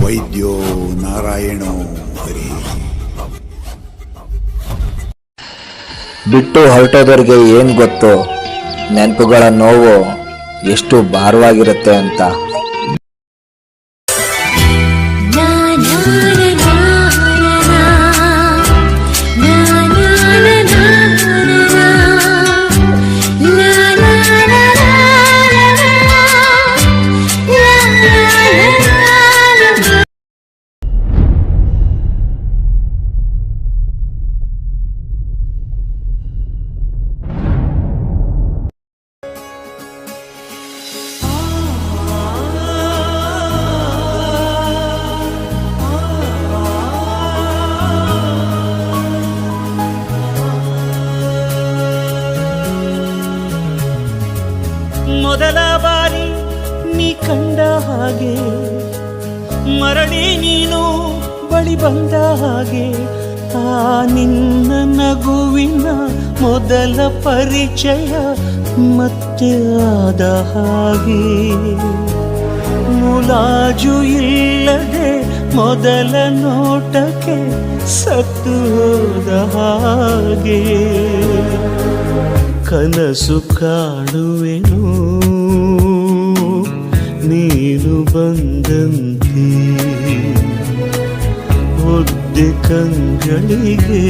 ವೈದ್ಯೋ ನಾರಾಯಣೋ ಹರಿ. ಬಿಟ್ಟು ಹೊರಟೋದವ್ರಿಗೆ ಏನು ಗೊತ್ತು ನೆನಪುಗಳ ನೋವು ಎಷ್ಟು ಭಾರವಾಗಿರುತ್ತೆ ಅಂತ. ಮೊದಲ ಬಾರಿ ನೀ ಕಂಡ ಹಾಗೆ ಮರಳಿ ನೀನು ಬಳಿ ಬಂದ ಹಾಗೆ, ಆ ನಿನ್ನ ನಗುವಿನ ಮೊದಲ ಪರಿಚಯ ಮತ್ತೆ ಆದ ಹಾಗೆ, ಮುಲಾಜು ಇಲ್ಲದೆ ಮೊದಲ ನೋಟಕ್ಕೆ ಸತ್ತು ಹೋದ ಹಾಗೆ, ಕನಸು ಕಾಣುವೆನು ನೀನು ಬಂದಂತೆ, ಒದ್ದೆ ಕಂಗಳಿಗೆ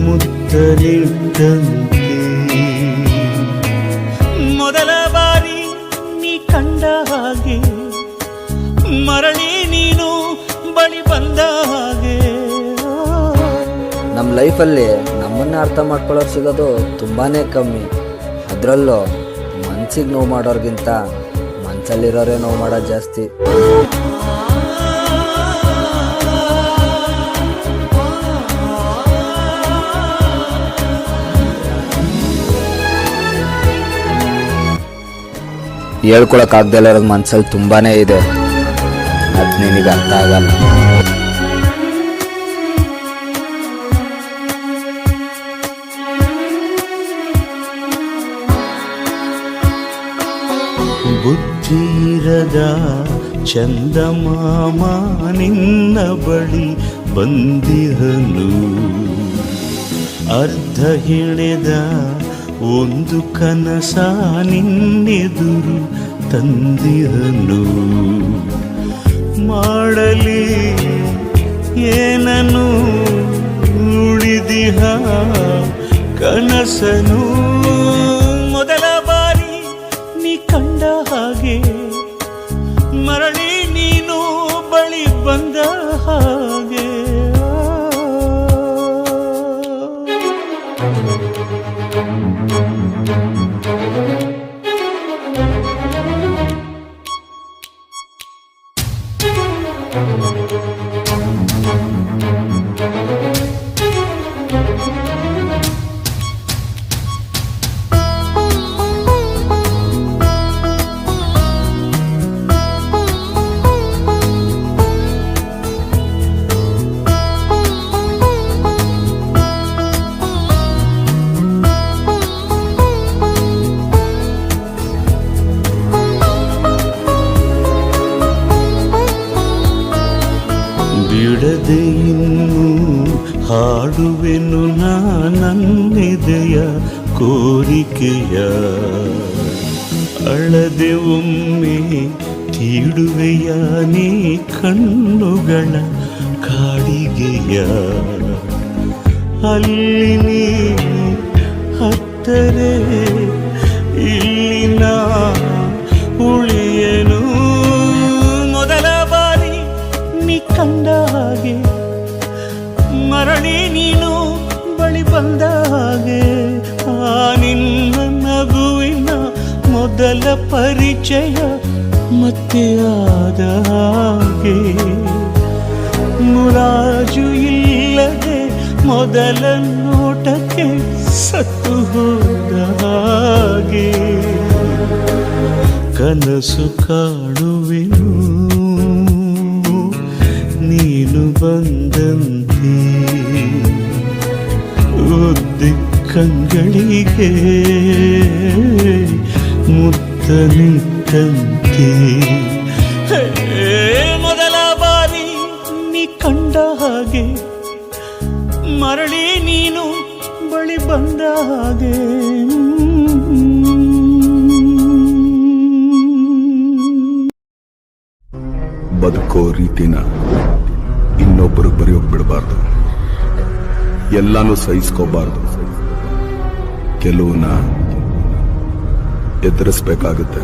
ಮುತ್ತಲಿಟ್ಟಂತೆ. ಮೊದಲ ಬಾರಿ ನೀ ಕಂಡ ಹಾಗೆ ಮರಳಿ ನೀನು ಬಳಿ ಬಂದ ಹಾಗೆ. ನಮ್ಮ ಲೈಫಲ್ಲಿ ನಮ್ಮನ್ನೇ ಅರ್ಥ ಮಾಡ್ಕೊಳ್ಳೋರು ಸಿಗೋದು ತುಂಬಾ ಕಮ್ಮಿ. ಅದರಲ್ಲೂ ಮನ್ಸಿಗೆ ನೋವು ಮಾಡೋರ್ಗಿಂತ ಮನಸ್ಸಲ್ಲಿರೋರೇ ನೋವು ಮಾಡೋದು ಜಾಸ್ತಿ. ಹೇಳ್ಕೊಳಕ್ಕಾಗ್ದಲ್ಲ ಇರೋದು ಮನ್ಸಲ್ಲಿ ತುಂಬಾ ಇದೆ, ಅದು ನಿನಗೆ ಅರ್ಥ ಆಗಲ್ಲ. ಬುದ್ಧಿರದ ಚಂದಮಾಮ ನಿನ್ನ ಬಳಿ ಬಂದಿಹನು, ಅರ್ಧ ಹೆಣೆದ ಒಂದು ಕನಸ ನಿನ್ನೆದುರು ತಂದಿಹನು. ಮಾಡಲಿ ಏನನು ಉಳಿದಿಹ ಕನಸನು, ಮೊದಲ ಬಾರಿ ನೀ ಕಂಡ ಹಾಗೆ ಮರಳಿ ನೀನು ಬಳಿ ಬಂದ ಹಾಗೆ. ಬಿಡದೆ ಇನ್ನು ಹಾಡುವೆನು ನನ್ನೆದೆಯ ಕೋರಿಕೆಯ, ಅಳದೆ ಒಮ್ಮೆ ತೀಡುವೆಯ ನೀ ಕಣ್ಣುಗಳ ಕಾಡಿಗೆಯ, ಅಲ್ಲಿ ನೀ ಹತ್ತರೆ ಇಲ್ಲಿನ ಉಳಿಯನು. ಮೊದಲ ಬಾರಿ ನೀ ಕಂಡ ಹಾಗೆ ಮರಳಿ ನೀನು ಬಳಿ ಬಂದ ಹಾಗೆ, ಆ ನಿನ್ನ ನಗುವಿನ ಮೊದಲ ಪರಿಚಯ ಮತ್ತೆ ಆದ ಹಾಗೆ, ಮುಲಾಜು ಇಲ್ಲದೆ ಮೊದಲ ನೋಟಕ್ಕೆ ಸತ್ತು ಹೋದ ಹಾಗೆ, ಕನಸು ಕಾಣುವೆನು ನೀನು ಬಂದಂತೆ, ಒದ್ದೆ ಕಂಗಳಿಗೆ ಮುತ್ತಲಿಟ್ಟಂತೆ. ಪ್ರೀತಿ ಮೊದಲ ಬಾರಿ ನೀ ಕಂಡ ಹಾಗೆ ಮರಳಿ ನೀನು ಬಳಿ ಬಂದ ಹಾಗೆ ಬದುಕೋ ರೀತಿನ ಇನ್ನೊಬ್ಬರು ಬರೆಯೋಕ್ ಬಿಡಬಾರ್ದು. ಎಲ್ಲಾನು ಸಹಿಸ್ಕೋಬಾರ್ದು. ಕೆಲವನ್ನ ಎದುರಿಸ್ಬೇಕಾಗುತ್ತೆ.